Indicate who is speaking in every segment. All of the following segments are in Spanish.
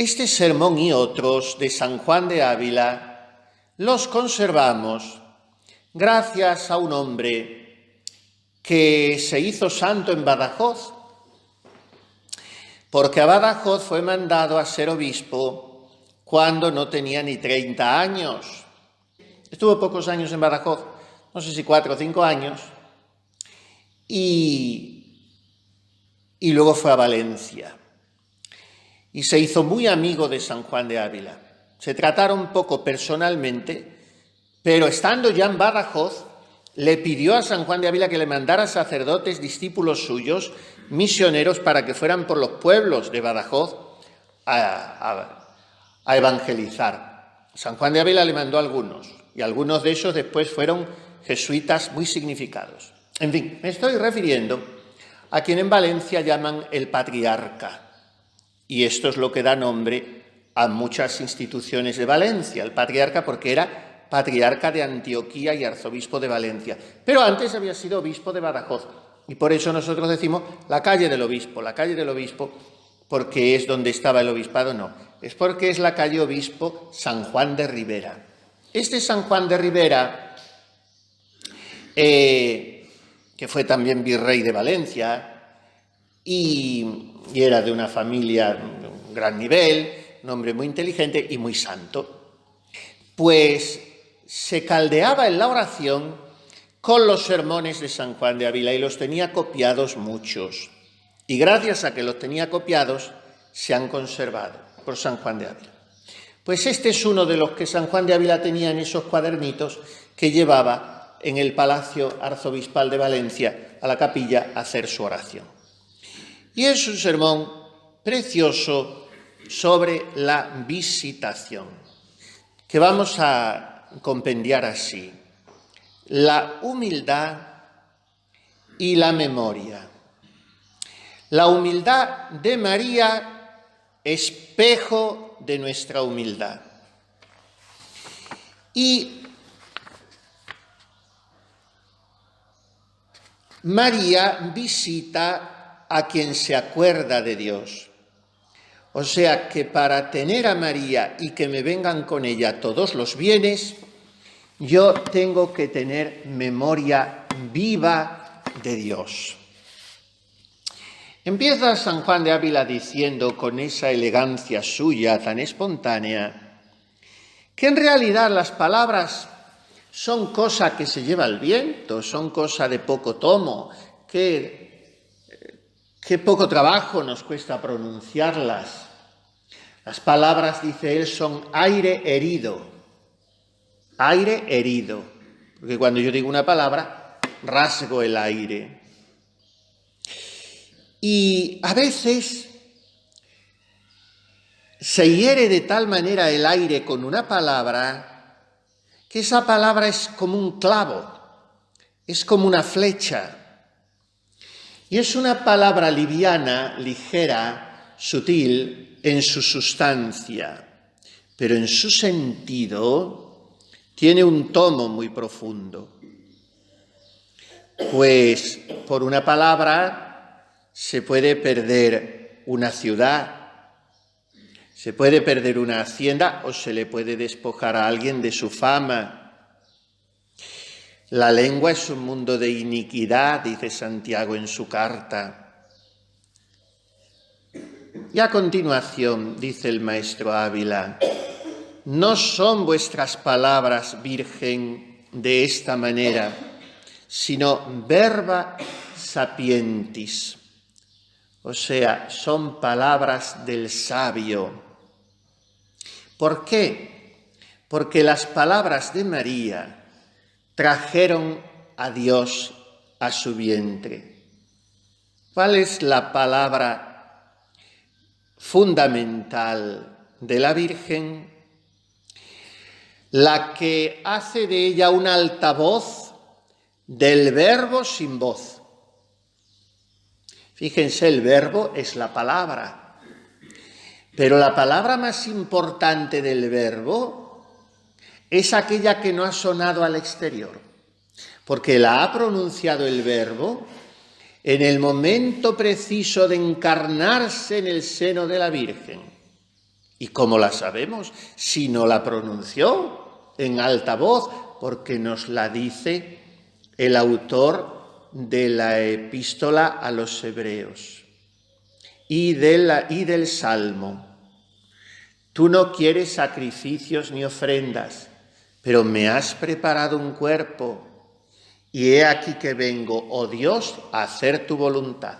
Speaker 1: Este sermón y otros de San Juan de Ávila los conservamos gracias a un hombre que se hizo santo en Badajoz, porque a Badajoz fue mandado a ser obispo cuando no tenía ni 30 años. Estuvo pocos años en Badajoz, no sé si 4 o 5 años, y luego fue a Valencia. Y se hizo muy amigo de San Juan de Ávila. Se trataron poco personalmente, pero estando ya en Badajoz, le pidió a San Juan de Ávila que le mandara sacerdotes, discípulos suyos, misioneros, para que fueran por los pueblos de Badajoz a evangelizar. San Juan de Ávila le mandó algunos, y algunos de esos después fueron jesuitas muy significados. En fin, me estoy refiriendo a quien en Valencia llaman el patriarca. Y esto es lo que da nombre a muchas instituciones de Valencia, el patriarca, porque era patriarca de Antioquía y arzobispo de Valencia. Pero antes había sido obispo de Badajoz. Y por eso nosotros decimos la calle del obispo, porque es donde estaba el obispado, no. Es porque es la calle Obispo San Juan de Ribera. Este San Juan de Ribera, que fue también virrey de Valencia, y era de una familia de un gran nivel, un hombre muy inteligente y muy santo, pues se caldeaba en la oración con los sermones de San Juan de Ávila y los tenía copiados muchos. Y gracias a que los tenía copiados, se han conservado por San Juan de Ávila. Pues este es uno de los que San Juan de Ávila tenía en esos cuadernitos que llevaba en el Palacio Arzobispal de Valencia a la capilla a hacer su oración. Y es un sermón precioso sobre la visitación, que vamos a compendiar así: la humildad y la memoria. La humildad de María, espejo de nuestra humildad. Y María visita a quien se acuerda de Dios. O sea que para tener a María y que me vengan con ella todos los bienes, yo tengo que tener memoria viva de Dios. Empieza San Juan de Ávila diciendo, con esa elegancia suya tan espontánea, que en realidad las palabras son cosa que se lleva al viento, son cosa de poco tomo, que poco trabajo nos cuesta pronunciarlas. Las palabras, dice él, son aire herido, porque cuando yo digo una palabra, rasgo el aire. Y a veces se hiere de tal manera el aire con una palabra que esa palabra es como un clavo, es como una flecha. Y es una palabra liviana, ligera, sutil en su sustancia, pero en su sentido tiene un tomo muy profundo. Pues por una palabra se puede perder una ciudad, se puede perder una hacienda o se le puede despojar a alguien de su fama. La lengua es un mundo de iniquidad, dice Santiago en su carta. Y a continuación, dice el maestro Ávila, no son vuestras palabras, Virgen, de esta manera, sino verba sapientis. O sea, son palabras del sabio. ¿Por qué? Porque las palabras de María trajeron a Dios a su vientre. ¿Cuál es la palabra fundamental de la Virgen? La que hace de ella un altavoz del verbo sin voz. Fíjense, el verbo es la palabra, pero la palabra más importante del verbo es aquella que no ha sonado al exterior, porque la ha pronunciado el Verbo en el momento preciso de encarnarse en el seno de la Virgen. ¿Y cómo la sabemos? Si no la pronunció en alta voz, porque nos la dice el autor de la epístola a los hebreos y del Salmo. Tú no quieres sacrificios ni ofrendas, pero me has preparado un cuerpo, y he aquí que vengo, oh Dios, a hacer tu voluntad.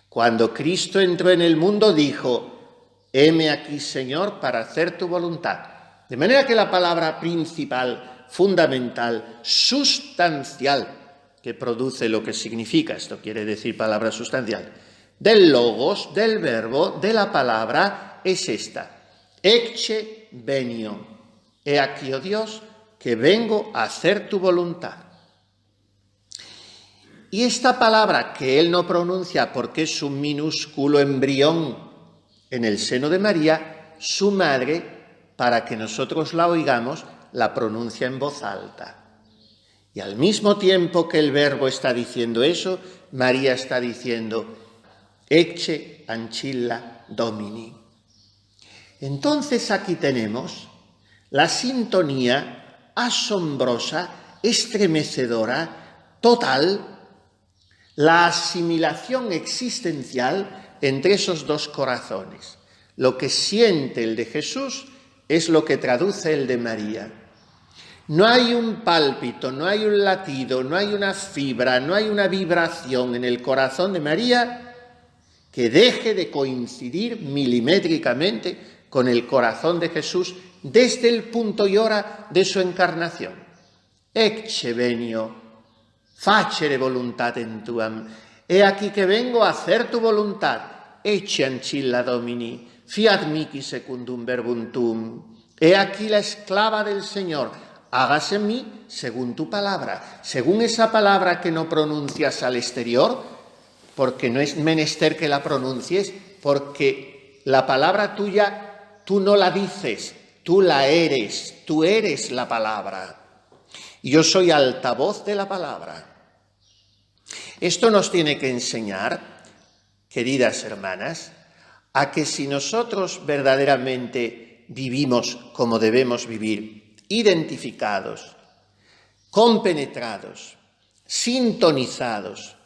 Speaker 1: Cuando Cristo entró en el mundo dijo: heme aquí, Señor, para hacer tu voluntad. De manera que la palabra principal, fundamental, sustancial, que produce lo que significa, esto quiere decir palabra sustancial, del logos, del verbo, de la palabra, es esta: ecce venio. He aquí, oh Dios, que vengo a hacer tu voluntad. Y esta palabra que él no pronuncia porque es un minúsculo embrión en el seno de María, su madre, para que nosotros la oigamos, la pronuncia en voz alta. Y al mismo tiempo que el verbo está diciendo eso, María está diciendo: ecce ancilla Domini. Entonces aquí tenemos la sintonía asombrosa, estremecedora, total, la asimilación existencial entre esos dos corazones. Lo que siente el de Jesús es lo que traduce el de María. No hay un pálpito, no hay un latido, no hay una fibra, no hay una vibración en el corazón de María que deje de coincidir milimétricamente con el corazón de Jesús desde el punto y hora de su encarnación. Ecce venio, facere voluntatem tuam. He aquí que vengo a hacer tu voluntad. Ecce ancilla Domini, fiat mihi secundum verbum tuum. He aquí la esclava del Señor, hágase en mí según tu palabra. Según esa palabra que no pronuncias al exterior, porque no es menester que la pronuncies, porque la palabra tuya tú no la dices, tú la eres, tú eres la palabra. Y yo soy altavoz de la palabra. Esto nos tiene que enseñar, queridas hermanas, a que si nosotros verdaderamente vivimos como debemos vivir, identificados, compenetrados, sintonizados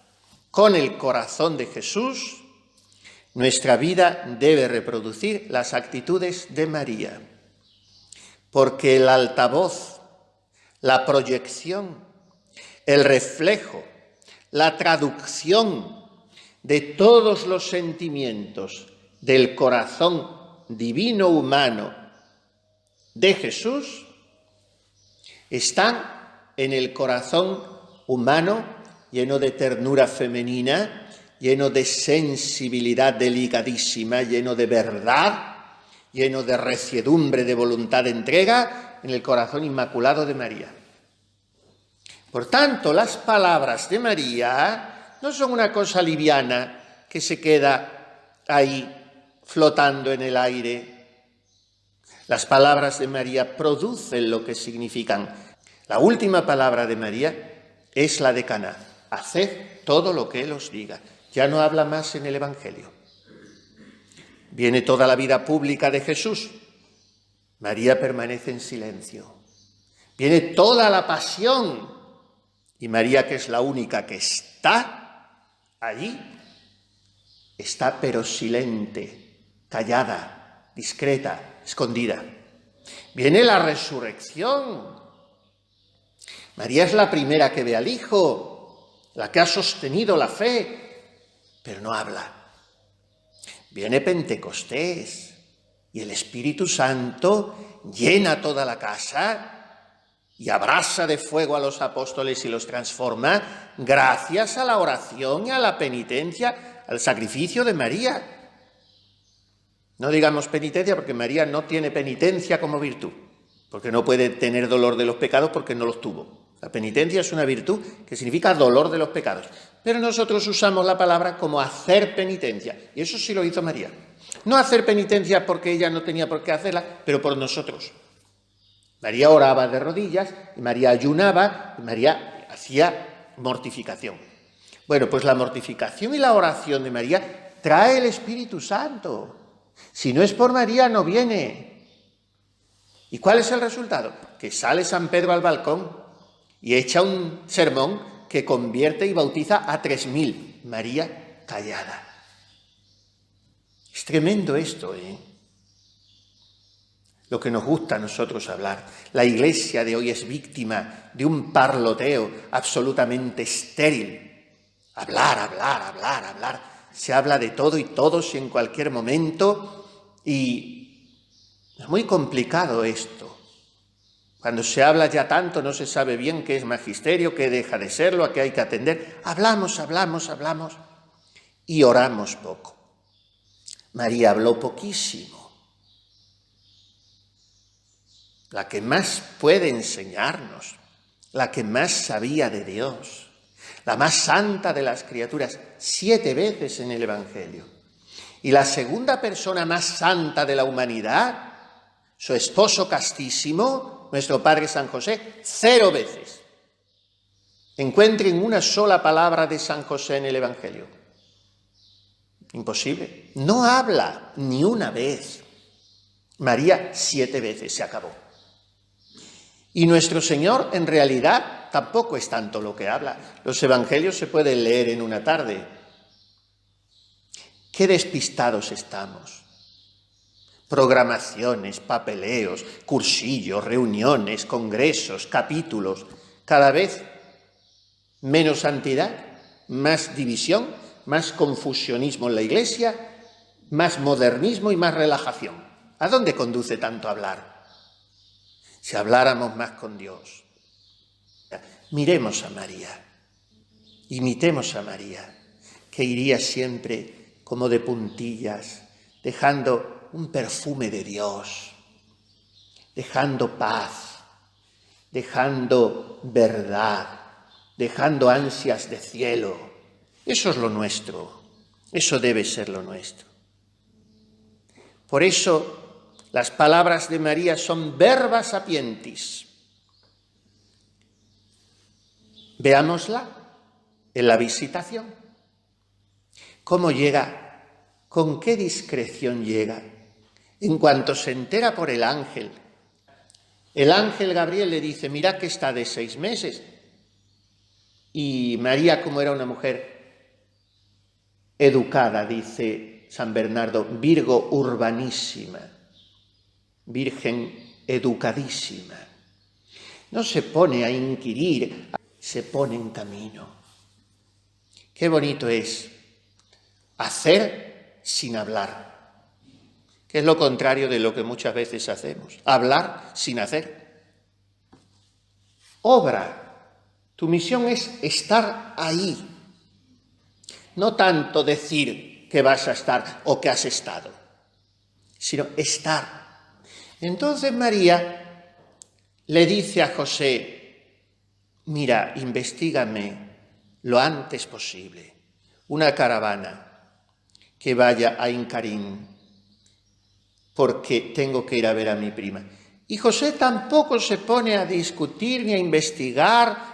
Speaker 1: con el corazón de Jesús, nuestra vida debe reproducir las actitudes de María, porque el altavoz, la proyección, el reflejo, la traducción de todos los sentimientos del corazón divino humano de Jesús están en el corazón humano lleno de ternura femenina, lleno de sensibilidad delicadísima, lleno de verdad, lleno de reciedumbre de voluntad de entrega, en el corazón inmaculado de María. Por tanto, las palabras de María no son una cosa liviana que se queda ahí flotando en el aire. Las palabras de María producen lo que significan. La última palabra de María es la de Caná: haced todo lo que Él os diga. Ya no habla más en el Evangelio. Viene toda la vida pública de Jesús. María permanece en silencio. Viene toda la pasión. Y María, que es la única que está allí, está pero silente, callada, discreta, escondida. Viene la resurrección. María es la primera que ve al Hijo, la que ha sostenido la fe, pero no habla. Viene Pentecostés y el Espíritu Santo llena toda la casa y abrasa de fuego a los apóstoles y los transforma gracias a la oración y a la penitencia, al sacrificio de María. No digamos penitencia porque María no tiene penitencia como virtud, porque no puede tener dolor de los pecados porque no los tuvo. La penitencia es una virtud que significa dolor de los pecados. Pero nosotros usamos la palabra como hacer penitencia, y eso sí lo hizo María. No hacer penitencia porque ella no tenía por qué hacerla, pero por nosotros. María oraba de rodillas, y María ayunaba, y María hacía mortificación. Bueno, pues la mortificación y la oración de María trae el Espíritu Santo. Si no es por María, no viene. ¿Y cuál es el resultado? Que sale San Pedro al balcón y echa un sermón que convierte y bautiza a 3.000. María callada. Es tremendo esto, ¿eh? Lo que nos gusta a nosotros hablar. La Iglesia de hoy es víctima de un parloteo absolutamente estéril. Hablar. Se habla de todo y todos y en cualquier momento, y es muy complicado esto. Cuando se habla ya tanto no se sabe bien qué es magisterio, qué deja de serlo, a qué hay que atender. Hablamos y oramos poco. María habló poquísimo. La que más puede enseñarnos, la que más sabía de Dios, la más santa de las criaturas, 7 veces en el Evangelio. Y la segunda persona más santa de la humanidad, su esposo castísimo, nuestro Padre San José, 0 veces. Encuentren una sola palabra de San José en el Evangelio. Imposible. No habla ni una vez. María 7 veces, se acabó. Y nuestro Señor, en realidad, tampoco es tanto lo que habla. Los evangelios se pueden leer en una tarde. Qué despistados estamos. Programaciones, papeleos, cursillos, reuniones, congresos, capítulos. Cada vez menos santidad, más división, más confusionismo en la Iglesia, más modernismo y más relajación. ¿A dónde conduce tanto hablar? Si habláramos más con Dios. Miremos a María, imitemos a María, que iría siempre como de puntillas, dejando un perfume de Dios, dejando paz, dejando verdad, dejando ansias de cielo. Eso es lo nuestro, eso debe ser lo nuestro. Por eso las palabras de María son verba sapientis. Veámosla en la visitación. ¿Cómo llega? ¿Con qué discreción llega? En cuanto se entera por el ángel Gabriel le dice, mira que está de 6 meses. Y María, como era una mujer educada, dice San Bernardo, virgo urbanísima, virgen educadísima. No se pone a inquirir, se pone en camino. Qué bonito es hacer sin hablar, que es lo contrario de lo que muchas veces hacemos, hablar sin hacer. Obra. Tu misión es estar ahí, no tanto decir que vas a estar o que has estado, sino estar. Entonces María le dice a José, mira, investígame lo antes posible una caravana que vaya a Incarín, porque tengo que ir a ver a mi prima. Y José tampoco se pone a discutir ni a investigar,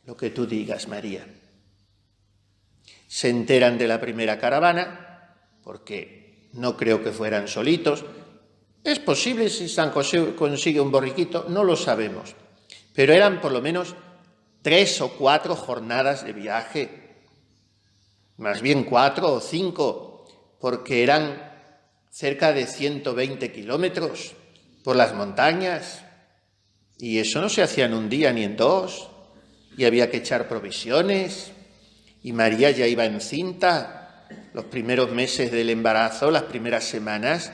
Speaker 1: lo que tú digas, María. Se enteran de la primera caravana, porque no creo que fueran solitos. Es posible si San José consigue un borriquito, no lo sabemos. Pero eran por lo menos 3 o 4 jornadas de viaje, más bien 4 o 5, porque eran cerca de 120 kilómetros por las montañas. Y eso no se hacía en un día ni en 2. Y había que echar provisiones, y María ya iba encinta. Los primeros meses del embarazo, las primeras semanas,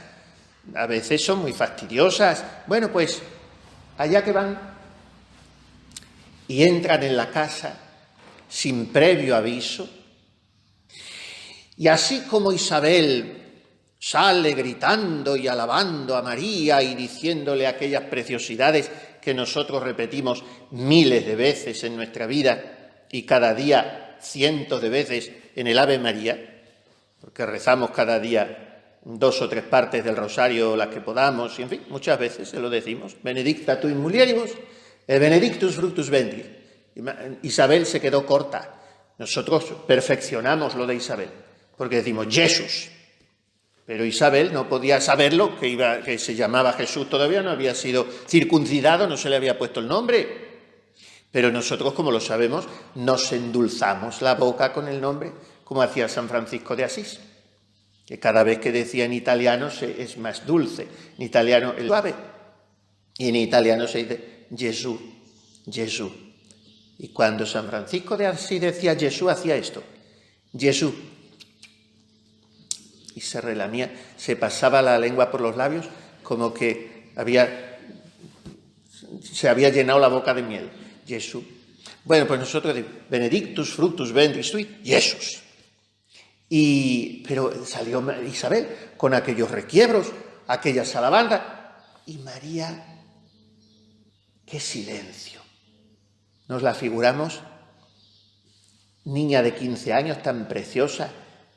Speaker 1: a veces son muy fastidiosas. Bueno, pues allá que van, y entran en la casa sin previo aviso, y así como Isabel sale gritando y alabando a María y diciéndole aquellas preciosidades que nosotros repetimos miles de veces en nuestra vida y cada día cientos de veces en el Ave María, porque rezamos cada día 2 o 3 partes del rosario, las que podamos, y en fin, muchas veces se lo decimos, benedicta tu in mulieribus, et benedictus fructus ventris. Isabel se quedó corta. Nosotros perfeccionamos lo de Isabel, porque decimos Jesús. Pero Isabel no podía saberlo, que se llamaba Jesús todavía, no había sido circuncidado, no se le había puesto el nombre. Pero nosotros, como lo sabemos, nos endulzamos la boca con el nombre, como hacía San Francisco de Asís, que cada vez que decía en italiano es más dulce, en italiano es suave, y en italiano se dice Gesù, Gesù. Y cuando San Francisco de Asís decía Gesù, hacía esto, Gesù, y se relamía, se pasaba la lengua por los labios como que se había llenado la boca de miel. Jesús. Bueno, pues nosotros decimos, Benedictus fructus ventris tui, Jesús. Pero salió Isabel con aquellos requiebros, aquellas alabanzas, y María, qué silencio. Nos la figuramos, niña de 15 años, tan preciosa,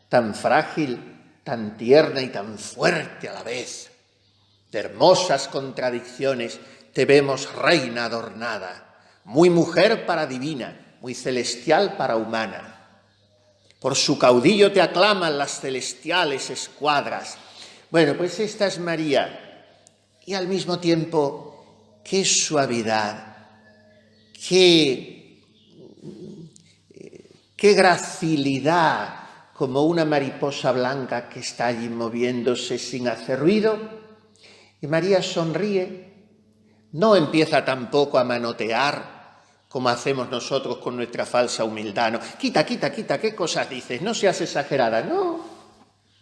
Speaker 1: tan frágil, tan tierna y tan fuerte a la vez. De hermosas contradicciones te vemos reina adornada, muy mujer para divina, muy celestial para humana. Por su caudillo te aclaman las celestiales escuadras. Bueno, pues esta es María. Y al mismo tiempo, qué suavidad, qué gracilidad, como una mariposa blanca que está allí moviéndose sin hacer ruido. Y María sonríe, no empieza tampoco a manotear, como hacemos nosotros con nuestra falsa humildad. No, quita, ¿qué cosas dices? No seas exagerada.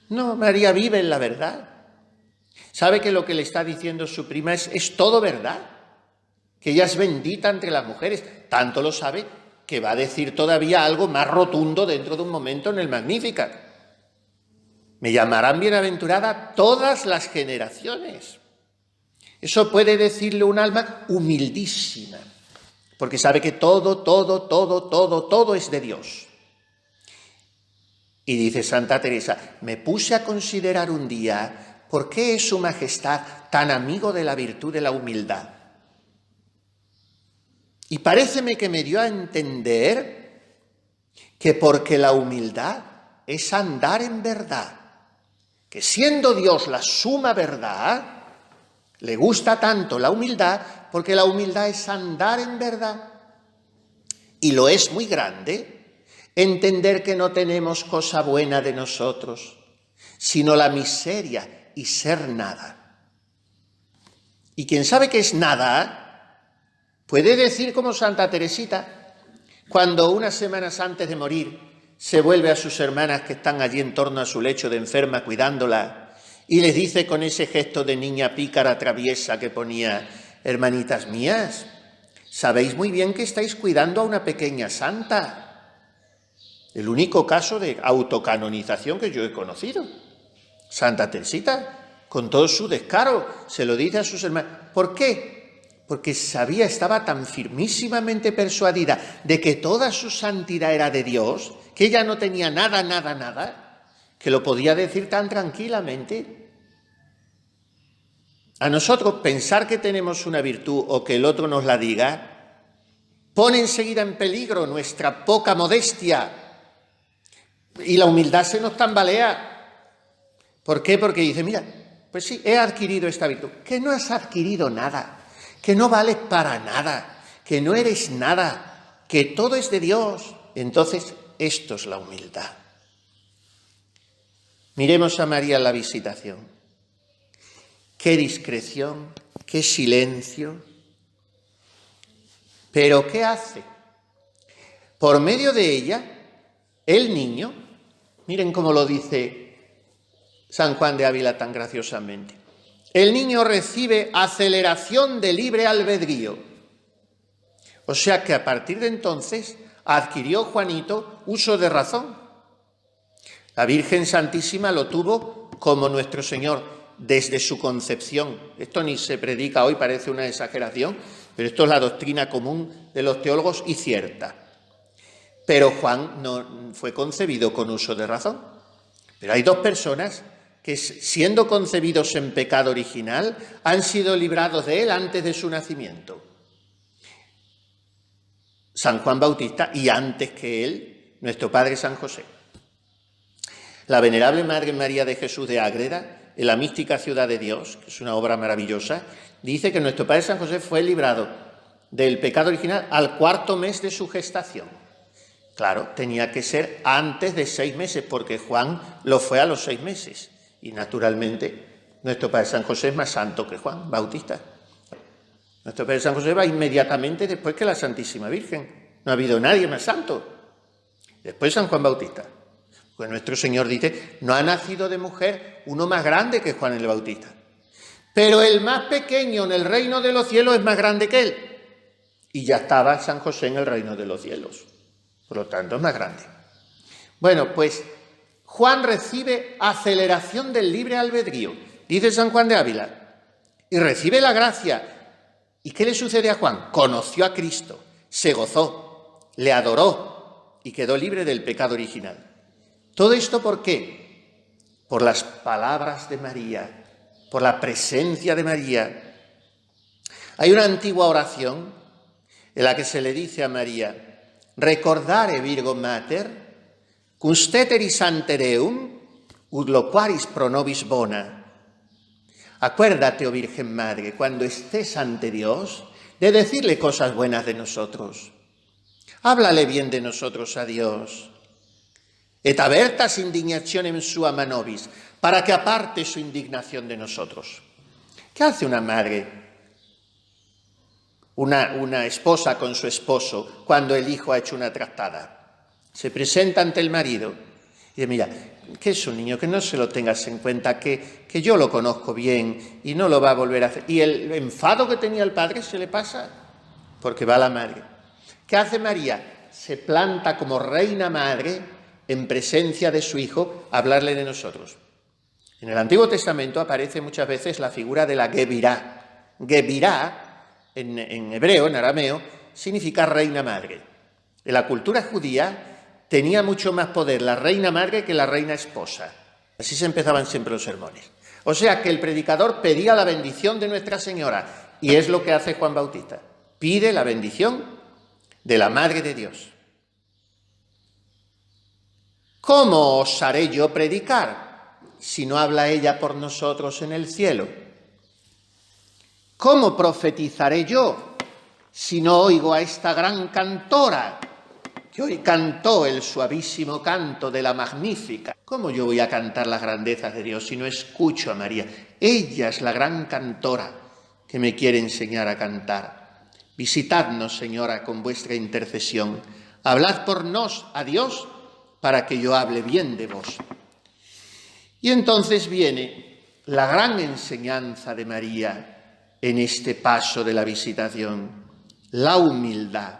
Speaker 1: No, María vive en la verdad. Sabe que lo que le está diciendo su prima es todo verdad, que ella es bendita entre las mujeres. Tanto lo sabe que va a decir todavía algo más rotundo dentro de un momento en el Magnificat. Me llamarán bienaventurada todas las generaciones. Eso puede decirle un alma humildísima, porque sabe que todo es de Dios. Y dice Santa Teresa, me puse a considerar un día por qué es su majestad tan amigo de la virtud de la humildad. Y paréceme que me dio a entender que porque la humildad es andar en verdad, que siendo Dios la suma verdad, le gusta tanto la humildad porque la humildad es andar en verdad. Y lo es muy grande entender que no tenemos cosa buena de nosotros, sino la miseria y ser nada. Y quien sabe que es nada, puede decir como Santa Teresita, cuando unas semanas antes de morir se vuelve a sus hermanas que están allí en torno a su lecho de enferma cuidándola y les dice con ese gesto de niña pícara traviesa que ponía, hermanitas mías, sabéis muy bien que estáis cuidando a una pequeña santa. El único caso de autocanonización que yo he conocido. Santa Teresita, con todo su descaro, se lo dice a sus hermanas. ¿Por qué? Porque estaba tan firmísimamente persuadida de que toda su santidad era de Dios, que ella no tenía nada, que lo podía decir tan tranquilamente. A nosotros pensar que tenemos una virtud o que el otro nos la diga, pone enseguida en peligro nuestra poca modestia y la humildad se nos tambalea. ¿Por qué? Porque dice, mira, pues sí, he adquirido esta virtud, que no has adquirido nada, que no vales para nada, que no eres nada, que todo es de Dios. Entonces, esto es la humildad. Miremos a María en la visitación. Qué discreción, qué silencio. Pero ¿qué hace? Por medio de ella, el niño, miren cómo lo dice San Juan de Ávila tan graciosamente, el niño recibe aceleración de libre albedrío. O sea que a partir de entonces adquirió Juanito uso de razón. La Virgen Santísima lo tuvo como nuestro Señor desde su concepción. Esto ni se predica hoy, parece una exageración, pero esto es la doctrina común de los teólogos y cierta. Pero Juan no fue concebido con uso de razón. Pero hay dos personas que, siendo concebidos en pecado original, han sido librados de él antes de su nacimiento. San Juan Bautista y antes que él, nuestro Padre San José. La Venerable Madre María de Jesús de Ágreda, en la mística Ciudad de Dios, que es una obra maravillosa, dice que nuestro Padre San José fue librado del pecado original al 4º mes de su gestación. Claro, tenía que ser antes de 6 meses, porque Juan lo fue a los 6 meses. Y naturalmente, nuestro Padre San José es más santo que Juan Bautista. Nuestro Padre San José va inmediatamente después que la Santísima Virgen. No ha habido nadie más santo. Después San Juan Bautista. Pues nuestro Señor dice, no ha nacido de mujer uno más grande que Juan el Bautista. Pero el más pequeño en el reino de los cielos es más grande que él. Y ya estaba San José en el reino de los cielos. Por lo tanto, es más grande. Bueno, pues Juan recibe aceleración del libre albedrío, dice San Juan de Ávila, y recibe la gracia. ¿Y qué le sucede a Juan? Conoció a Cristo, se gozó, le adoró y quedó libre del pecado original. ¿Todo esto por qué? Por las palabras de María, por la presencia de María. Hay una antigua oración en la que se le dice a María, recordare Virgo Mater, cum steteris ante Deum, ut loquaris pro nobis bona. Acuérdate, oh Virgen Madre, cuando estés ante Dios, de decirle cosas buenas de nosotros. Háblale bien de nosotros a Dios. Et avertas indignationem sua nobis, para que aparte su indignación de nosotros. ¿Qué hace una madre? Una esposa con su esposo cuando el hijo ha hecho una trastada. Se presenta ante el marido y dice, mira, que es un niño, que no se lo tengas en cuenta, que yo lo conozco bien y no lo va a volver a hacer. Y el enfado que tenía el padre se le pasa porque va la madre. ¿Qué hace María? Se planta como reina madre en presencia de su hijo a hablarle de nosotros. En el Antiguo Testamento aparece muchas veces la figura de la Gebirá. Gebirá, en hebreo, en arameo, significa reina madre. En la cultura judía tenía mucho más poder la reina madre que la reina esposa. Así se empezaban siempre los sermones. O sea que el predicador pedía la bendición de Nuestra Señora, y es lo que hace Juan Bautista. Pide la bendición de la Madre de Dios. ¿Cómo osaré yo predicar si no habla ella por nosotros en el cielo? ¿Cómo profetizaré yo si no oigo a esta gran cantora que hoy cantó el suavísimo canto de la Magnífica? ¿Cómo yo voy a cantar las grandezas de Dios si no escucho a María? Ella es la gran cantora que me quiere enseñar a cantar. Visitadnos, Señora, con vuestra intercesión. Hablad por nos a Dios para que yo hable bien de vos. Y entonces viene la gran enseñanza de María en este paso de la visitación, la humildad.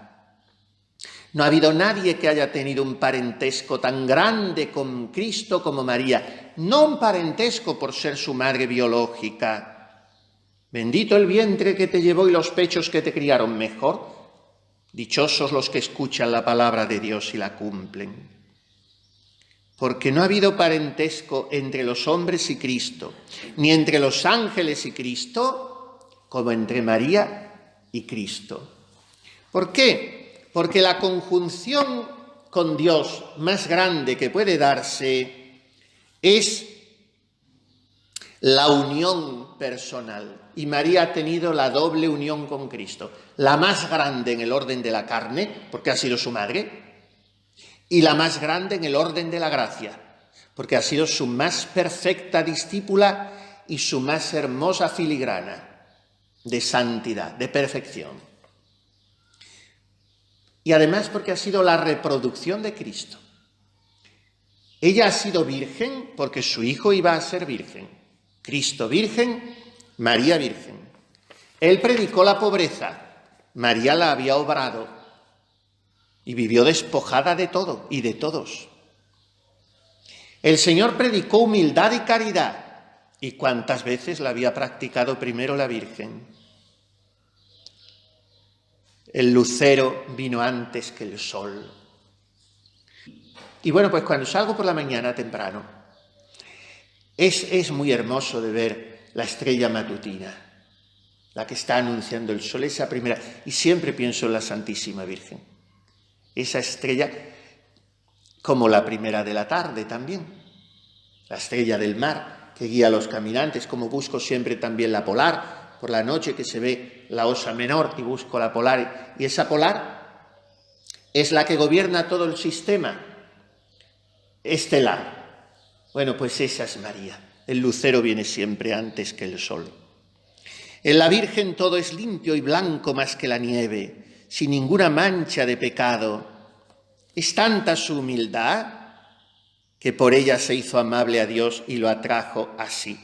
Speaker 1: No ha habido nadie que haya tenido un parentesco tan grande con Cristo como María, no un parentesco por ser su madre biológica. Bendito el vientre que te llevó y los pechos que te criaron mejor. Dichosos los que escuchan la palabra de Dios y la cumplen. Porque no ha habido parentesco entre los hombres y Cristo, ni entre los ángeles y Cristo, como entre María y Cristo. ¿Por qué? Porque la conjunción con Dios más grande que puede darse es la unión personal. Y María ha tenido la doble unión con Cristo. La más grande en el orden de la carne, porque ha sido su madre, y la más grande en el orden de la gracia, porque ha sido su más perfecta discípula y su más hermosa filigrana de santidad, de perfección. Y además porque ha sido la reproducción de Cristo. Ella ha sido virgen porque su hijo iba a ser virgen. Cristo virgen, María virgen. Él predicó la pobreza, María la había obrado y vivió despojada de todo y de todos. El Señor predicó humildad y caridad. ¿Y cuántas veces la había practicado primero la Virgen? El lucero vino antes que el sol. Y bueno, pues cuando salgo por la mañana temprano, es muy hermoso de ver la estrella matutina, la que está anunciando el sol, esa primera. Y siempre pienso en la Santísima Virgen. Esa estrella como la primera de la tarde también. la estrella del mar que guía a los caminantes, como busco siempre también la polar, por la noche que se ve la Osa Menor y busco la polar, y esa polar es la que gobierna todo el sistema estelar. Bueno, pues esa es María. El lucero viene siempre antes que el sol. En la Virgen todo es limpio y blanco más que la nieve, sin ninguna mancha de pecado. Es tanta su humildad que por ella se hizo amable a Dios y lo atrajo a sí.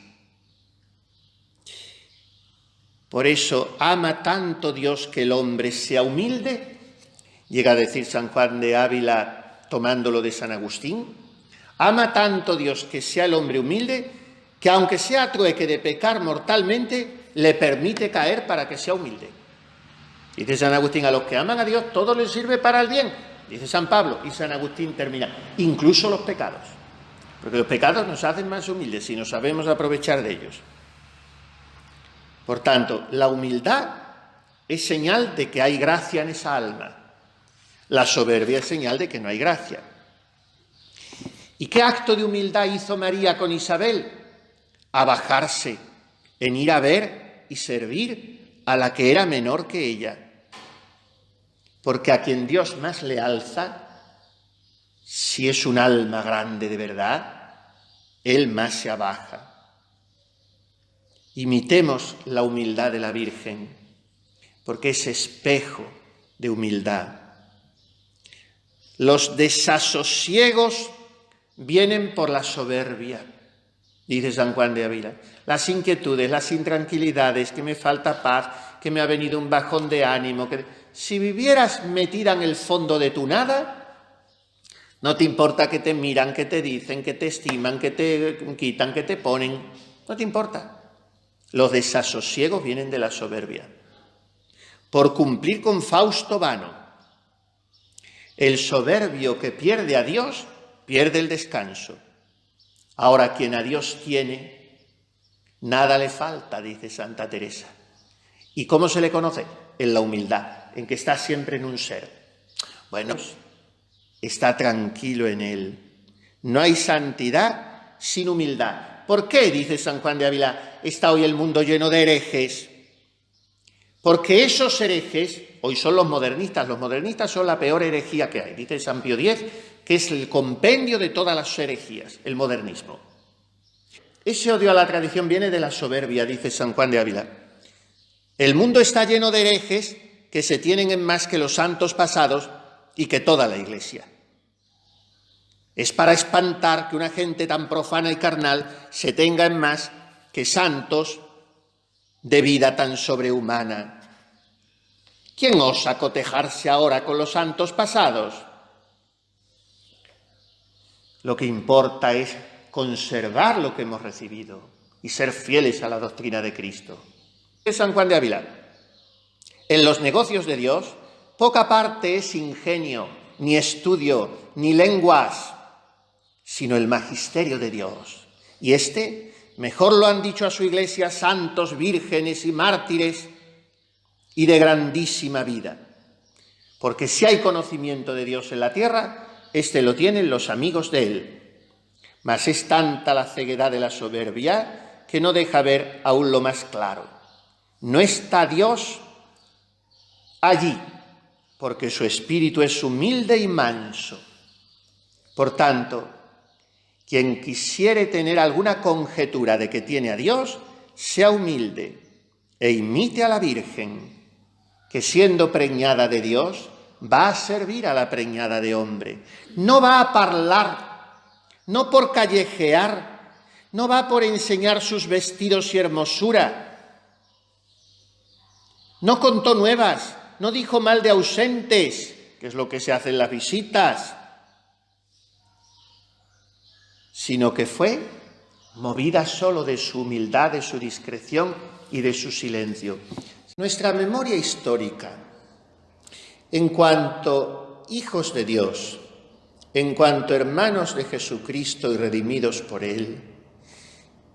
Speaker 1: Por eso ama tanto Dios que el hombre sea humilde, llega a decir San Juan de Ávila tomándolo de San Agustín. Ama tanto Dios que sea el hombre humilde, que aunque sea a trueque de pecar mortalmente, le permite caer para que sea humilde. Dice San Agustín, a los que aman a Dios todo les sirve para el bien, dice San Pablo, y San Agustín termina, incluso los pecados, porque los pecados nos hacen más humildes si nos sabemos aprovechar de ellos. Por tanto, la humildad es señal de que hay gracia en esa alma, la soberbia es señal de que no hay gracia. ¿Y qué acto de humildad hizo María con Isabel? Abajarse en ir a ver y servir a la que era menor que ella. Porque a quien Dios más le alza, si es un alma grande de verdad, Él más se abaja. Imitemos la humildad de la Virgen, porque es espejo de humildad. Los desasosiegos vienen por la soberbia, dice San Juan de Ávila. Las inquietudes, las intranquilidades, que me falta paz, que me ha venido un bajón de ánimo. Si vivieras metida en el fondo de tu nada, no te importa que te miran, que te dicen, que te estiman, que te quitan, que te ponen. No te importa. Los desasosiegos vienen de la soberbia. Por cumplir con Fausto vano. El soberbio que pierde a Dios, pierde el descanso. Ahora, quien a Dios tiene, nada le falta, dice Santa Teresa. ¿Y cómo se le conoce? En la humildad, en que está siempre en un ser. Bueno, está tranquilo en Él. No hay santidad sin humildad. ¿Por qué, dice San Juan de Ávila, está hoy el mundo lleno de herejes? Porque esos herejes, hoy son los modernistas son la peor herejía que hay. Dice San Pío X, que es el compendio de todas las herejías, el modernismo. Ese odio a la tradición viene de la soberbia, dice San Juan de Ávila. El mundo está lleno de herejes que se tienen en más que los santos pasados y que toda la Iglesia. Es para espantar que una gente tan profana y carnal se tenga en más que santos de vida tan sobrehumana. ¿Quién osa cotejarse ahora con los santos pasados? Lo que importa es conservar lo que hemos recibido y ser fieles a la doctrina de Cristo. San Juan de Ávila, en los negocios de Dios, poca parte es ingenio, ni estudio, ni lenguas, sino el magisterio de Dios. Y mejor lo han dicho a su Iglesia santos, vírgenes y mártires, y de grandísima vida. Porque si hay conocimiento de Dios en la tierra, lo tienen los amigos de Él. Mas es tanta la ceguedad de la soberbia que no deja ver aún lo más claro. No está Dios allí, porque su espíritu es humilde y manso. Por tanto, quien quisiere tener alguna conjetura de que tiene a Dios, sea humilde e imite a la Virgen, que siendo preñada de Dios, va a servir a la preñada de hombre. No va a parlar, no por callejear, no va por enseñar sus vestidos y hermosura. No contó nuevas, no dijo mal de ausentes, que es lo que se hace en las visitas, sino que fue movida solo de su humildad, de su discreción y de su silencio. Nuestra memoria histórica, en cuanto hijos de Dios, en cuanto hermanos de Jesucristo y redimidos por Él,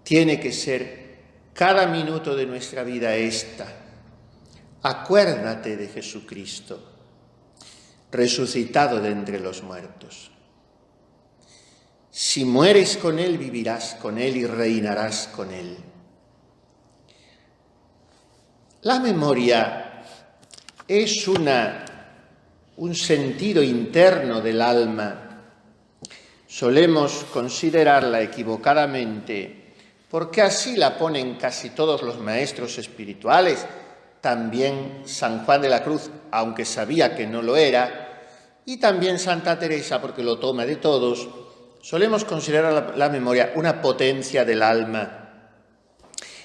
Speaker 1: tiene que ser cada minuto de nuestra vida esta. Acuérdate de Jesucristo, resucitado de entre los muertos. Si mueres con Él, vivirás con Él y reinarás con Él. La memoria es un sentido interno del alma. Solemos considerarla equivocadamente, porque así la ponen casi todos los maestros espirituales, también San Juan de la Cruz, aunque sabía que no lo era, y también Santa Teresa, porque lo toma de todos. Solemos considerar la memoria una potencia del alma,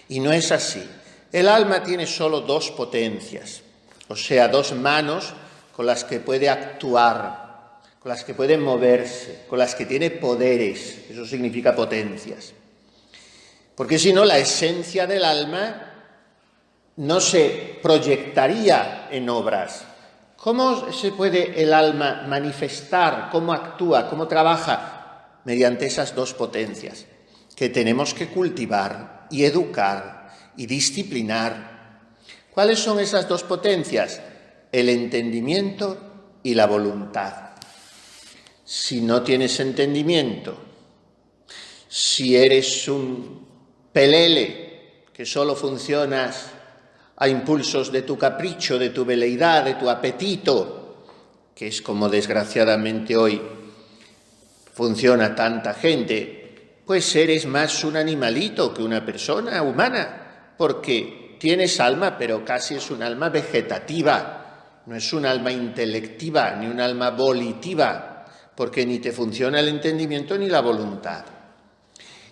Speaker 1: y no es así. El alma tiene solo dos potencias, o sea, dos manos con las que puede actuar, con las que puede moverse, con las que tiene poderes. Eso significa potencias. Porque si no, la esencia del alma no se proyectaría en obras. ¿Cómo se puede el alma manifestar? ¿Cómo actúa? ¿Cómo trabaja? Mediante esas dos potencias que tenemos que cultivar y educar y disciplinar. ¿Cuáles son esas dos potencias? El entendimiento y la voluntad. Si no tienes entendimiento, si eres un pelele que solo funcionas a impulsos de tu capricho, de tu veleidad, de tu apetito, que es como desgraciadamente hoy funciona tanta gente, pues eres más un animalito que una persona humana, porque tienes alma, pero casi es un alma vegetativa, no es un alma intelectiva, ni un alma volitiva, porque ni te funciona el entendimiento ni la voluntad.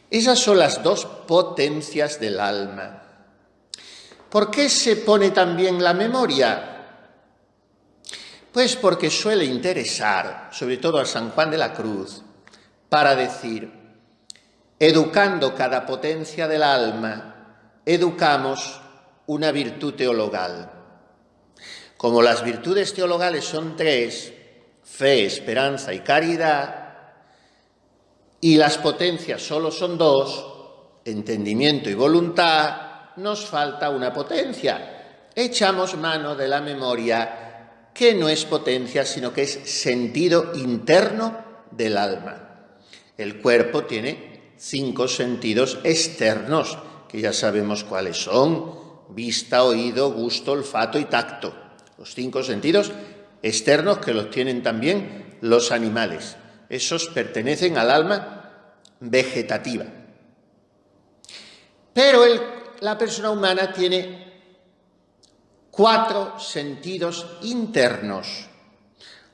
Speaker 1: Esas son las dos potencias del alma. ¿Por qué se pone también la memoria? Pues porque suele interesar, sobre todo a San Juan de la Cruz, para decir, educando cada potencia del alma, educamos una virtud teologal. Como las virtudes teologales son tres, fe, esperanza y caridad, y las potencias solo son dos, entendimiento y voluntad, nos falta una potencia. Echamos mano de la memoria, que no es potencia, sino que es sentido interno del alma. El cuerpo tiene 5 sentidos externos, que ya sabemos cuáles son: vista, oído, gusto, olfato y tacto. Los 5 sentidos externos que los tienen también los animales. Esos pertenecen al alma vegetativa. Pero la persona humana tiene 4 sentidos internos.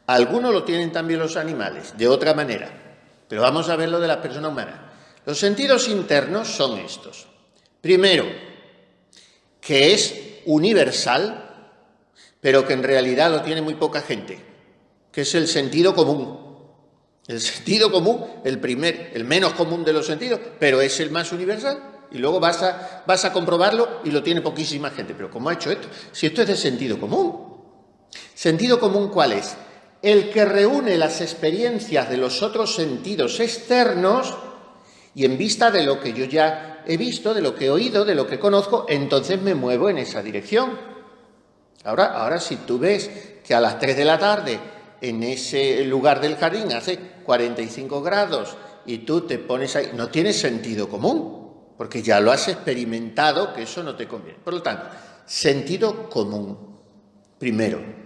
Speaker 1: Algunos lo tienen también los animales, de otra manera. Pero vamos a ver lo de la persona humana. Los sentidos internos son estos. Primero, que es universal, pero que en realidad lo tiene muy poca gente, que es el sentido común. El sentido común, el menos común de los sentidos, pero es el más universal. Y luego vas a comprobarlo y lo tiene poquísima gente. ¿Pero cómo ha hecho esto? Si esto es de sentido común. ¿Sentido común cuál es? El que reúne las experiencias de los otros sentidos externos y en vista de lo que yo ya he visto, de lo que he oído, de lo que conozco, entonces me muevo en esa dirección. Ahora si tú ves que a las 3 de la tarde en ese lugar del jardín hace 45 grados y tú te pones ahí, no tienes sentido común, porque ya lo has experimentado, que eso no te conviene. Por lo tanto, sentido común, primero.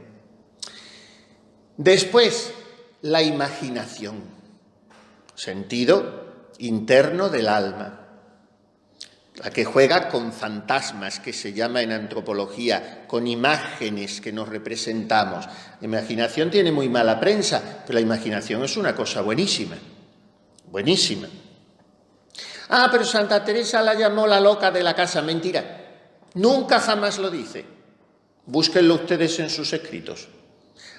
Speaker 1: Después, la imaginación, sentido interno del alma, la que juega con fantasmas, que se llama en antropología, con imágenes que nos representamos. La imaginación tiene muy mala prensa, pero la imaginación es una cosa buenísima, buenísima. Pero Santa Teresa la llamó la loca de la casa. Mentira, nunca jamás lo dice. Búsquenlo ustedes en sus escritos.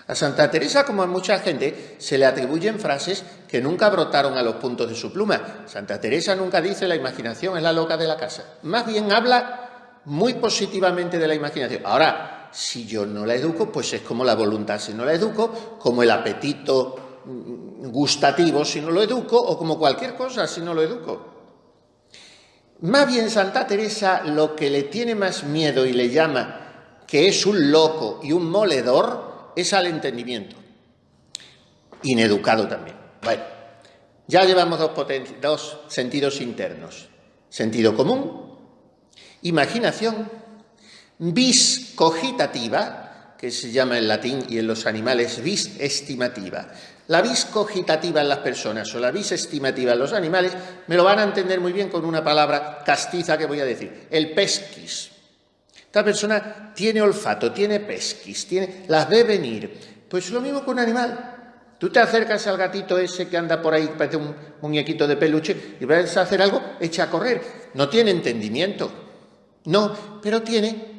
Speaker 1: A Santa Teresa, como a mucha gente, se le atribuyen frases que nunca brotaron a los puntos de su pluma. Santa Teresa nunca dice la imaginación es la loca de la casa. Más bien habla muy positivamente de la imaginación. Ahora, si yo no la educo, pues es como la voluntad si no la educo, como el apetito gustativo si no lo educo, o como cualquier cosa si no lo educo. Más bien Santa Teresa lo que le tiene más miedo y le llama que es un loco y un moledor es al entendimiento. Ineducado también. Bueno, Ya llevamos dos sentidos internos. Sentido común, imaginación, vis cogitativa, que se llama en latín y en los animales vis estimativa. La vis cogitativa en las personas o la vis estimativa en los animales me lo van a entender muy bien con una palabra castiza que voy a decir, el pesquis. Esta persona tiene olfato, tiene pesquis, las ve venir. Pues lo mismo que un animal. Tú te acercas al gatito ese que anda por ahí, parece un muñequito de peluche, y vas a hacer algo, echa a correr. No tiene entendimiento. No, pero tiene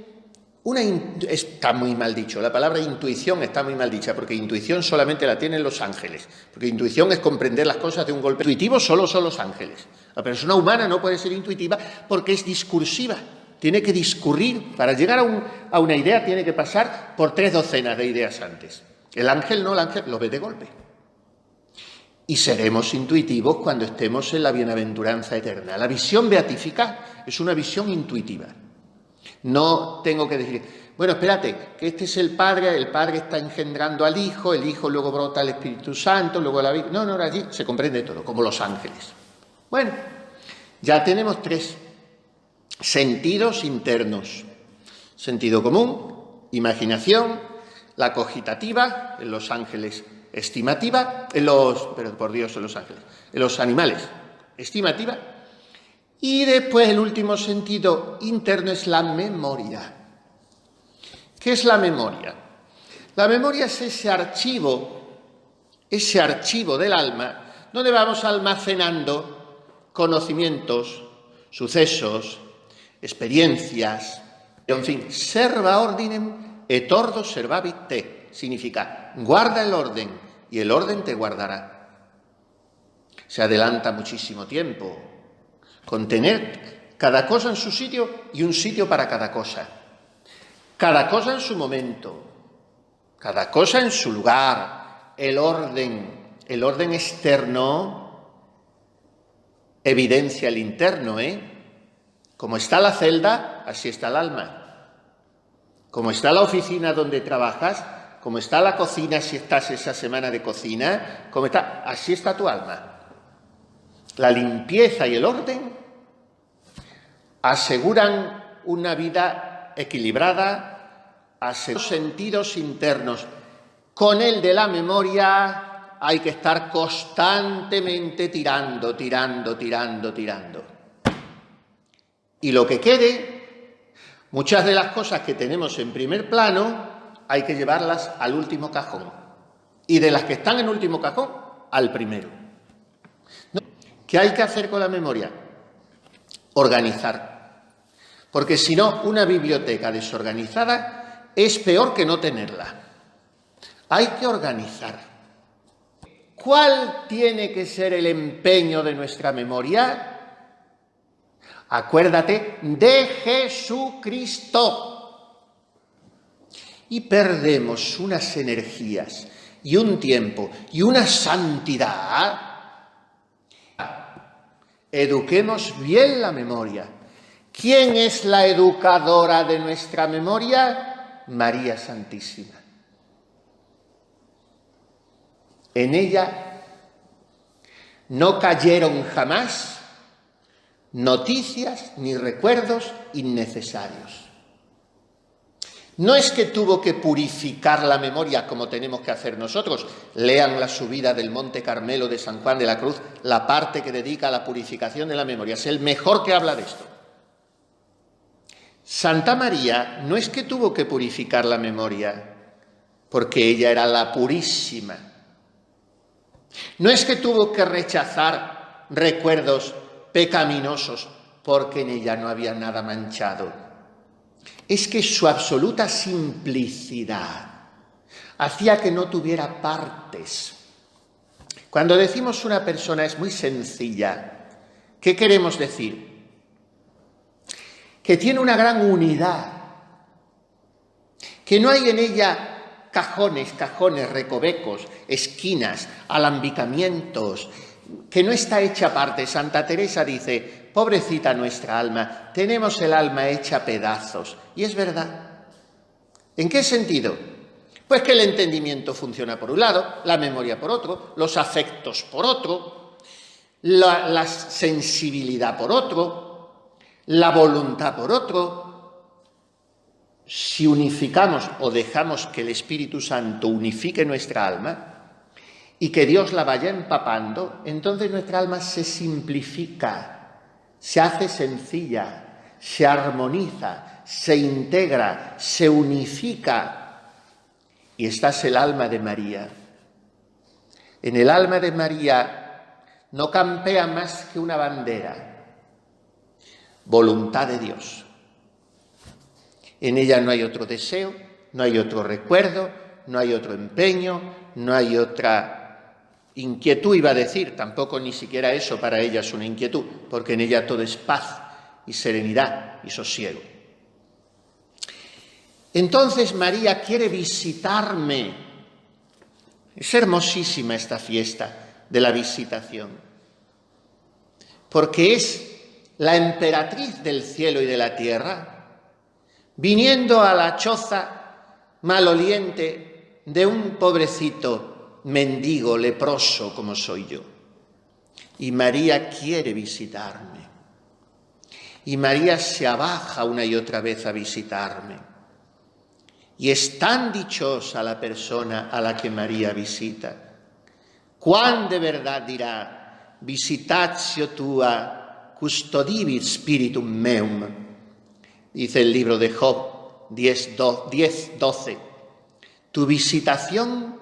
Speaker 1: está muy mal dicho, la palabra intuición está muy mal dicha, porque intuición solamente la tienen los ángeles, porque intuición es comprender las cosas de un golpe. Intuitivo solo son los ángeles. La persona humana no puede ser intuitiva porque es discursiva, tiene que discurrir. Para llegar a una idea tiene que pasar por 3 docenas de ideas antes. El ángel no, el ángel lo ve de golpe. Y seremos intuitivos cuando estemos en la bienaventuranza eterna. La visión beatífica es una visión intuitiva. No tengo que decir, bueno, espérate, que este es el Padre está engendrando al Hijo, el Hijo luego brota el Espíritu Santo, luego la Virgen. No, allí se comprende todo, como los ángeles. Bueno, ya tenemos 3 sentidos internos. Sentido común, imaginación, la cogitativa, en los ángeles estimativa, en los animales estimativa, y después el último sentido interno es la memoria. ¿Qué es la memoria? La memoria es ese archivo del alma, donde vamos almacenando conocimientos, sucesos, experiencias, en fin, serva ordinem et ordo servavit te, significa guarda el orden y el orden te guardará. Se adelanta muchísimo tiempo con tener cada cosa en su sitio y un sitio para cada cosa en su momento, cada cosa en su lugar. El orden externo evidencia el interno, Como está la celda, así está el alma. Como está la oficina donde trabajas, como está la cocina si estás esa semana de cocina, así está tu alma. La limpieza y el orden aseguran una vida equilibrada, aseguran sentidos internos. Con el de la memoria hay que estar constantemente tirando. Y lo que quede, muchas de las cosas que tenemos en primer plano hay que llevarlas al último cajón. Y de las que están en último cajón, al primero. ¿Qué hay que hacer con la memoria? Organizar. Porque si no, una biblioteca desorganizada es peor que no tenerla. Hay que organizar. ¿Cuál tiene que ser el empeño de nuestra memoria? Acuérdate de Jesucristo. Y perdemos unas energías y un tiempo y una santidad. Eduquemos bien la memoria. ¿Quién es la educadora de nuestra memoria? María Santísima. En ella no cayeron jamás noticias ni recuerdos innecesarios. No es que tuvo que purificar la memoria como tenemos que hacer nosotros. Lean la subida del Monte Carmelo de San Juan de la Cruz, la parte que dedica a la purificación de la memoria. Es el mejor que habla de esto. Santa María no es que tuvo que purificar la memoria, porque ella era la purísima. No es que tuvo que rechazar recuerdos pecaminosos, porque en ella no había nada manchado. Es que su absoluta simplicidad hacía que no tuviera partes. Cuando decimos una persona es muy sencilla, ¿qué queremos decir? Que tiene una gran unidad, que no hay en ella cajones, recovecos, esquinas, alambicamientos, que no está hecha parte. Santa Teresa dice, pobrecita nuestra alma, tenemos el alma hecha pedazos. Y es verdad. ¿En qué sentido? Pues que el entendimiento funciona por un lado, la memoria por otro, los afectos por otro, la sensibilidad por otro, la voluntad por otro. Si unificamos o dejamos que el Espíritu Santo unifique nuestra alma y que Dios la vaya empapando, entonces nuestra alma se simplifica, se hace sencilla, se armoniza, se integra, se unifica. Y esta es el alma de María. En el alma de María no campea más que una bandera: voluntad de Dios. En ella no hay otro deseo, no hay otro recuerdo, no hay otro empeño, no hay otra inquietud, iba a decir, tampoco ni siquiera eso para ella es una inquietud, porque en ella todo es paz y serenidad y sosiego. Entonces María quiere visitarme. Es hermosísima esta fiesta de la visitación, porque es la emperatriz del cielo y de la tierra, viniendo a la choza maloliente de un pobrecito mendigo leproso como soy yo. Y María quiere visitarme. Y María se abaja una y otra vez a visitarme. Y es tan dichosa la persona a la que María visita. Cuán de verdad dirá: visitatio tua custodivit spiritum meum. Dice el libro de Job 10:12. Tu visitación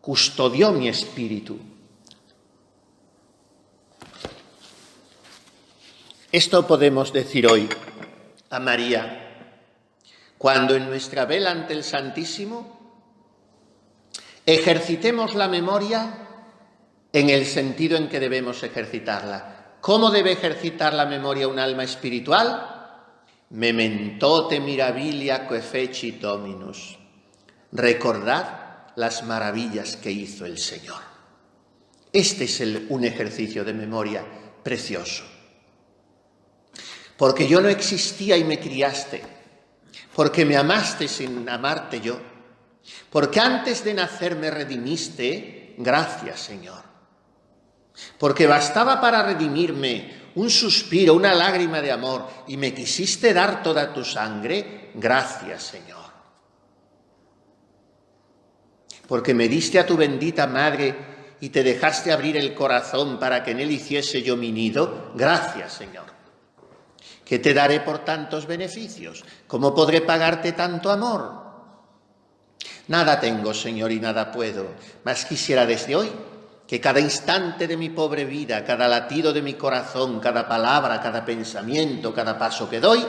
Speaker 1: custodió mi espíritu. Esto podemos decir hoy a María, cuando en nuestra vela ante el Santísimo ejercitemos la memoria en el sentido en que debemos ejercitarla. ¿Cómo debe ejercitar la memoria un alma espiritual? Mementote mirabilia que fecit Dominus. Recordad las maravillas que hizo el Señor. Este es un ejercicio de memoria precioso. Porque yo no existía y me criaste, porque me amaste sin amarte yo, porque antes de nacer me redimiste, gracias Señor. Porque bastaba para redimirme un suspiro, una lágrima de amor, y me quisiste dar toda tu sangre, gracias Señor. Porque me diste a tu bendita madre y te dejaste abrir el corazón para que en él hiciese yo mi nido, gracias Señor. ¿Qué te daré por tantos beneficios? ¿Cómo podré pagarte tanto amor? Nada tengo, Señor, y nada puedo, mas quisiera desde hoy que cada instante de mi pobre vida, cada latido de mi corazón, cada palabra, cada pensamiento, cada paso que doy,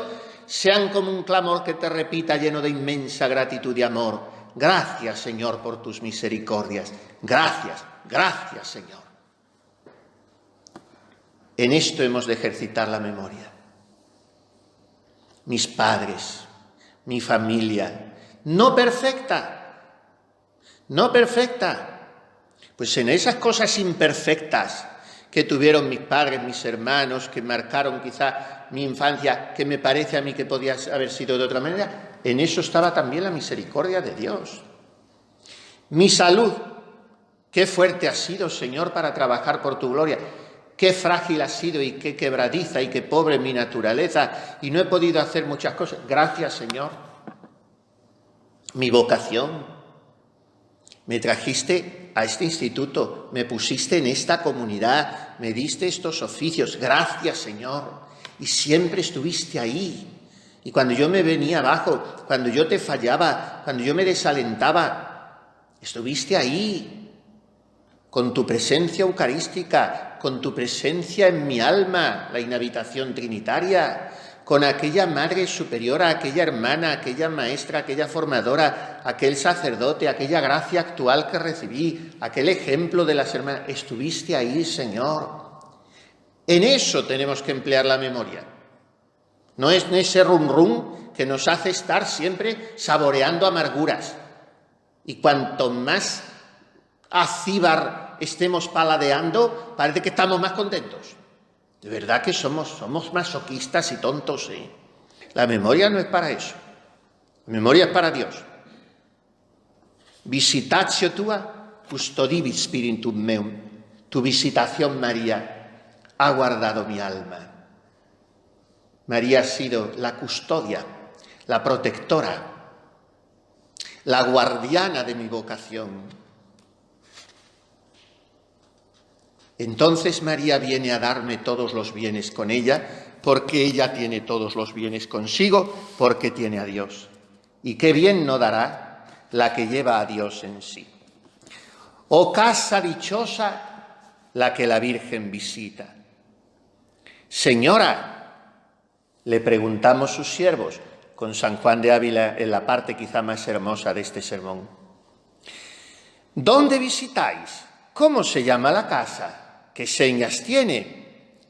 Speaker 1: sean como un clamor que te repita lleno de inmensa gratitud y amor. Gracias, Señor, por tus misericordias. Gracias, gracias, Señor. En esto hemos de ejercitar la memoria. Mis padres, mi familia, no perfecta, pues en esas cosas imperfectas que tuvieron mis padres, mis hermanos, que marcaron quizá mi infancia, que me parece a mí que podía haber sido de otra manera, en eso estaba también la misericordia de Dios. Mi salud, qué fuerte ha sido, Señor, para trabajar por tu gloria. Qué frágil ha sido y qué quebradiza y qué pobre mi naturaleza, y no he podido hacer muchas cosas. Gracias, Señor. Mi vocación. Me trajiste a este instituto, me pusiste en esta comunidad, me diste estos oficios. Gracias, Señor. Y siempre estuviste ahí. Y cuando yo me venía abajo, cuando yo te fallaba, cuando yo me desalentaba, estuviste ahí, con tu presencia eucarística, con tu presencia en mi alma, la inhabitación trinitaria, con aquella madre superiora, aquella hermana, aquella maestra, aquella formadora, aquel sacerdote, aquella gracia actual que recibí, aquel ejemplo de las hermanas. Estuviste ahí, Señor. En eso tenemos que emplear la memoria. No es ese rum que nos hace estar siempre saboreando amarguras. Y cuanto más acíbar estemos paladeando, parece que estamos más contentos. De verdad que somos masoquistas y tontos, ¿eh? La memoria no es para eso. La memoria es para Dios. Visitatio tua custodivit spiritum meum. Tu visitación, María, ha guardado mi alma. María ha sido la custodia, la protectora, la guardiana de mi vocación. Entonces María viene a darme todos los bienes con ella, porque ella tiene todos los bienes consigo, porque tiene a Dios. ¿Y qué bien no dará la que lleva a Dios en sí? Oh casa dichosa la que la Virgen visita. Señora, le preguntamos sus siervos, con San Juan de Ávila en la parte quizá más hermosa de este sermón. ¿Dónde visitáis? ¿Cómo se llama la casa? ¿Qué señas tiene?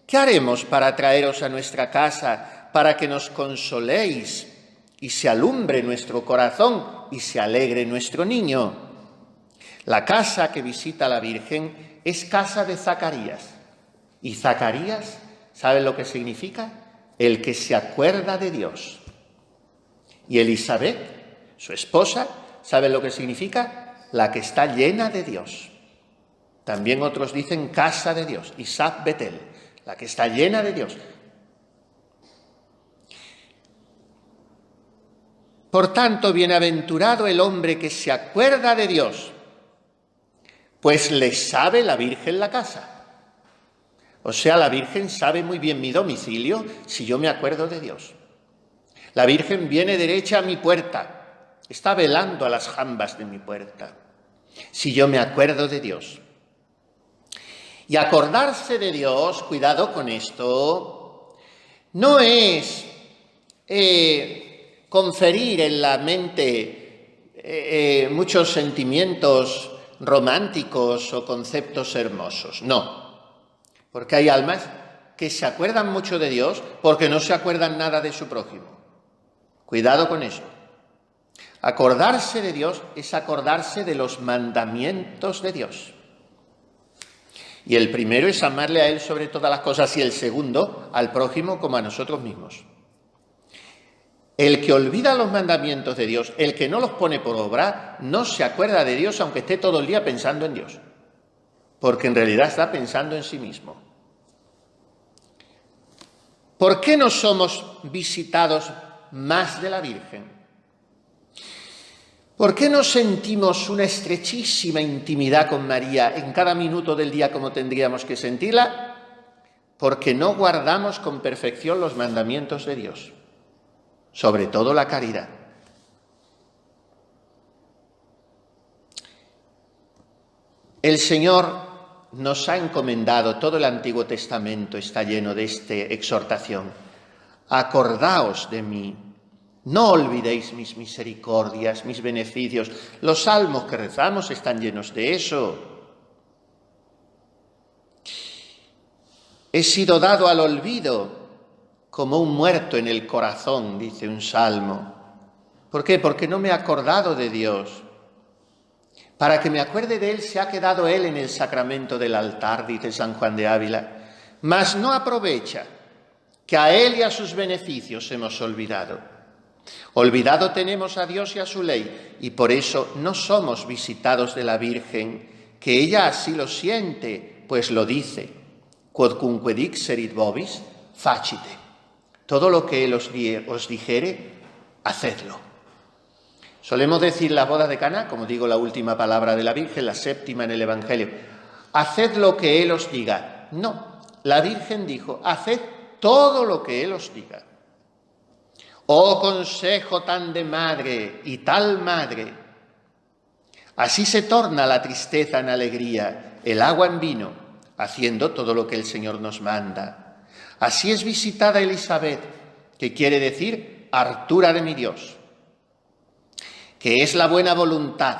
Speaker 1: ¿Qué haremos para traeros a nuestra casa, para que nos consoléis y se alumbre nuestro corazón y se alegre nuestro niño? La casa que visita la Virgen es casa de Zacarías. Y Zacarías, ¿saben lo que significa? El que se acuerda de Dios. Y Elizabeth, su esposa, ¿saben lo que significa? La que está llena de Dios. También otros dicen casa de Dios, Isaac Betel, la que está llena de Dios. Por tanto, bienaventurado el hombre que se acuerda de Dios, pues le sabe la Virgen la casa. O sea, la Virgen sabe muy bien mi domicilio si yo me acuerdo de Dios. La Virgen viene derecha a mi puerta, está velando a las jambas de mi puerta, si yo me acuerdo de Dios. Y acordarse de Dios, cuidado con esto, no es conferir en la mente muchos sentimientos románticos o conceptos hermosos, no. Porque hay almas que se acuerdan mucho de Dios porque no se acuerdan nada de su prójimo. Cuidado con eso. Acordarse de Dios es acordarse de los mandamientos de Dios. Y el primero es amarle a Él sobre todas las cosas y el segundo al prójimo como a nosotros mismos. El que olvida los mandamientos de Dios, el que no los pone por obra, no se acuerda de Dios aunque esté todo el día pensando en Dios. Porque en realidad está pensando en sí mismo. ¿Por qué no somos visitados más de la Virgen? ¿Por qué no sentimos una estrechísima intimidad con María en cada minuto del día como tendríamos que sentirla? Porque no guardamos con perfección los mandamientos de Dios, sobre todo la caridad. El Señor nos ha encomendado, todo el Antiguo Testamento está lleno de esta exhortación. Acordaos de mí, no olvidéis mis misericordias, mis beneficios. Los salmos que rezamos están llenos de eso. He sido dado al olvido como un muerto en el corazón, dice un salmo. ¿Por qué? Porque no me he acordado de Dios. Para que me acuerde de Él se ha quedado Él en el sacramento del altar, dice San Juan de Ávila, mas no aprovecha que a Él y a sus beneficios hemos olvidado. Olvidado tenemos a Dios y a su ley, y por eso no somos visitados de la Virgen, que ella así lo siente, pues lo dice, quodcunque dixerit vobis, facite. Todo lo que Él os dijere, hacedlo. Solemos decir la boda de Caná, como digo la última palabra de la Virgen, la séptima en el Evangelio. Haced lo que Él os diga. No, la Virgen dijo, haced todo lo que Él os diga. Oh consejo tan de madre y tal madre. Así se torna la tristeza en alegría, el agua en vino, haciendo todo lo que el Señor nos manda. Así es visitada Elizabeth, que quiere decir hartura de mi Dios, que es la buena voluntad.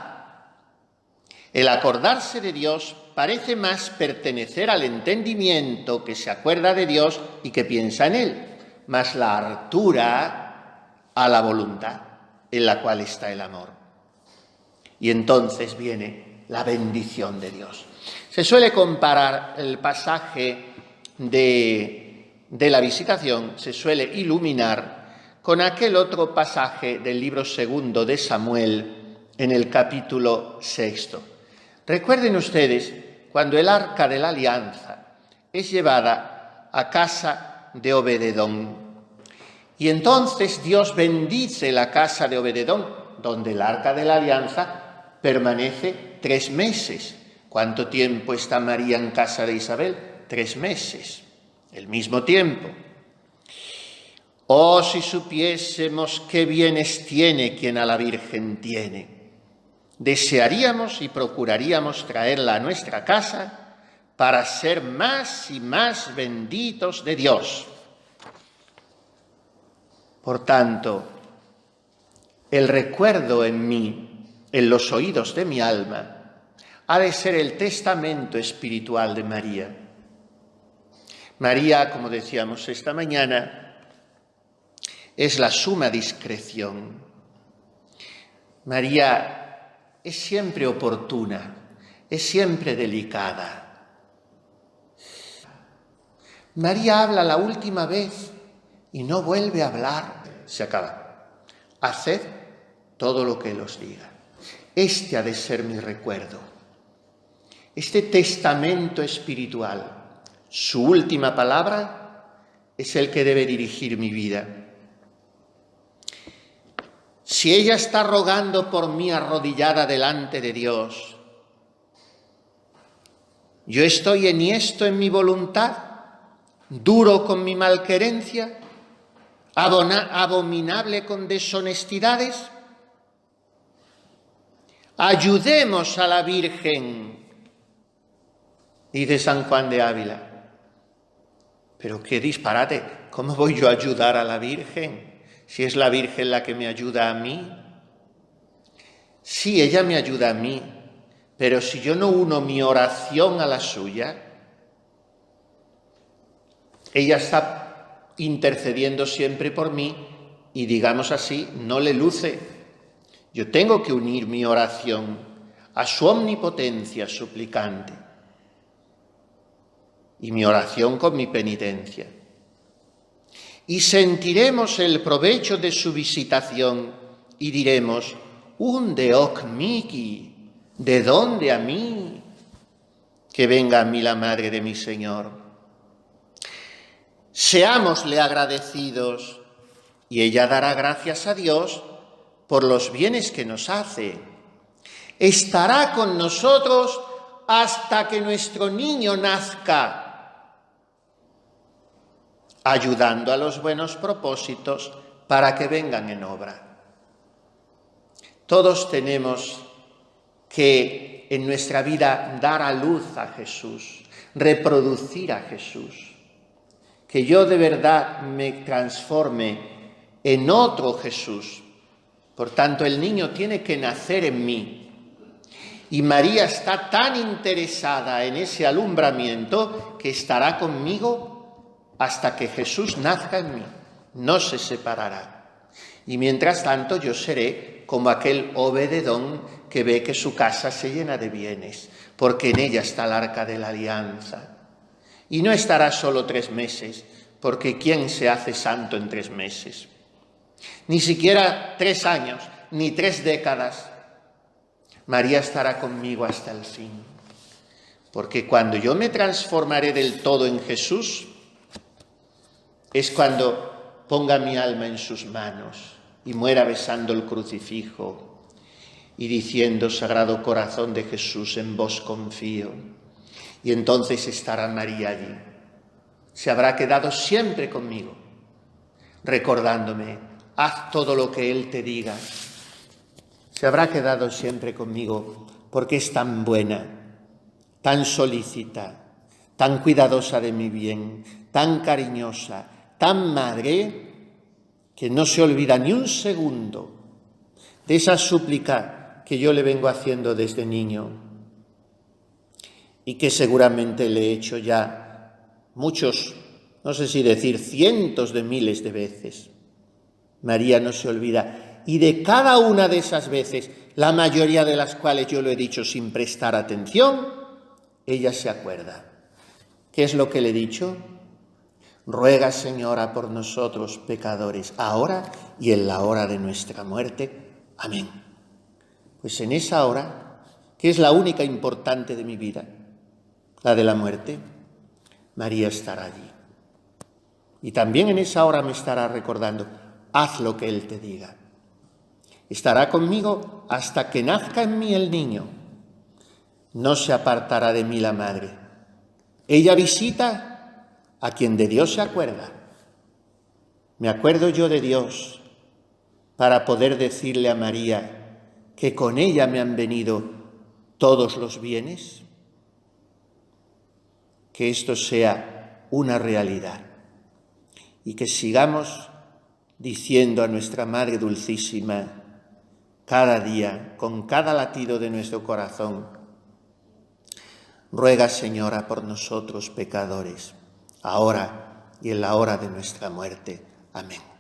Speaker 1: El acordarse de Dios parece más pertenecer al entendimiento que se acuerda de Dios y que piensa en Él, más la hartura a la voluntad en la cual está el amor. Y entonces viene la bendición de Dios. Se suele comparar el pasaje de la visitación, se suele iluminar con aquel otro pasaje del libro segundo de Samuel en el capítulo 6. Recuerden ustedes cuando el arca de la alianza es llevada a casa de Obededón. Y entonces Dios bendice la casa de Obededón, donde el arca de la alianza permanece 3 meses. ¿Cuánto tiempo está María en casa de Isabel? 3 meses, el mismo tiempo. Oh, si supiésemos qué bienes tiene quien a la Virgen tiene. Desearíamos y procuraríamos traerla a nuestra casa para ser más y más benditos de Dios. Por tanto, el recuerdo en mí, en los oídos de mi alma, ha de ser el testamento espiritual de María. María, como decíamos esta mañana, es la suma discreción. María es siempre oportuna, es siempre delicada. María habla la última vez y no vuelve a hablar. Se acaba. Haced todo lo que Él os diga. Este ha de ser mi recuerdo. Este testamento espiritual, su última palabra, es el que debe dirigir mi vida. Si ella está rogando por mí arrodillada delante de Dios, yo estoy enhiesto en mi voluntad, duro con mi malquerencia, abominable con deshonestidades. Ayudemos a la Virgen, dice San Juan de Ávila. Pero qué disparate, ¿cómo voy yo a ayudar a la Virgen si es la Virgen la que me ayuda a mí? Sí, ella me ayuda a mí, pero si yo no uno mi oración a la suya, ella está intercediendo siempre por mí y, digamos así, no le luce. Yo tengo que unir mi oración a su omnipotencia suplicante y mi oración con mi penitencia. Y sentiremos el provecho de su visitación y diremos, «Unde hoc mihi», ¿de dónde a mí? Que venga a mí la Madre de mi Señor. Seámosle agradecidos y ella dará gracias a Dios por los bienes que nos hace. Estará con nosotros hasta que nuestro niño nazca, ayudando a los buenos propósitos para que vengan en obra. Todos tenemos que en nuestra vida dar a luz a Jesús, reproducir a Jesús. Que yo de verdad me transforme en otro Jesús. Por tanto, el niño tiene que nacer en mí. Y María está tan interesada en ese alumbramiento que estará conmigo hasta que Jesús nazca en mí. No se separará. Y mientras tanto yo seré como aquel Obededón que ve que su casa se llena de bienes, porque en ella está el arca de la alianza. Y no estará solo 3 meses, porque ¿quién se hace santo en 3 meses? Ni siquiera 3 años, ni 3 décadas. María estará conmigo hasta el fin. Porque cuando yo me transformaré del todo en Jesús, es cuando ponga mi alma en sus manos y muera besando el crucifijo y diciendo, Sagrado Corazón de Jesús, en vos confío. Y entonces estará María allí. Se habrá quedado siempre conmigo, recordándome, haz todo lo que Él te diga. Se habrá quedado siempre conmigo porque es tan buena, tan solícita, tan cuidadosa de mi bien, tan cariñosa, tan madre, que no se olvida ni un segundo de esa súplica que yo le vengo haciendo desde niño y que seguramente le he hecho ya muchos, no sé si decir cientos de miles de veces. María no se olvida, y de cada una de esas veces, la mayoría de las cuales yo lo he dicho sin prestar atención, ella se acuerda. ¿Qué es lo que le he dicho? Ruega, Señora, por nosotros pecadores, ahora y en la hora de nuestra muerte. Amén. Pues en esa hora, que es la única importante de mi vida, la de la muerte, María estará allí. Y también en esa hora me estará recordando, haz lo que Él te diga. Estará conmigo hasta que nazca en mí el niño. No se apartará de mí la madre. Ella visita a quien de Dios se acuerda. Me acuerdo yo de Dios para poder decirle a María que con ella me han venido todos los bienes. Que esto sea una realidad y que sigamos diciendo a nuestra Madre Dulcísima cada día, con cada latido de nuestro corazón: ruega, Señora, por nosotros pecadores, ahora y en la hora de nuestra muerte. Amén.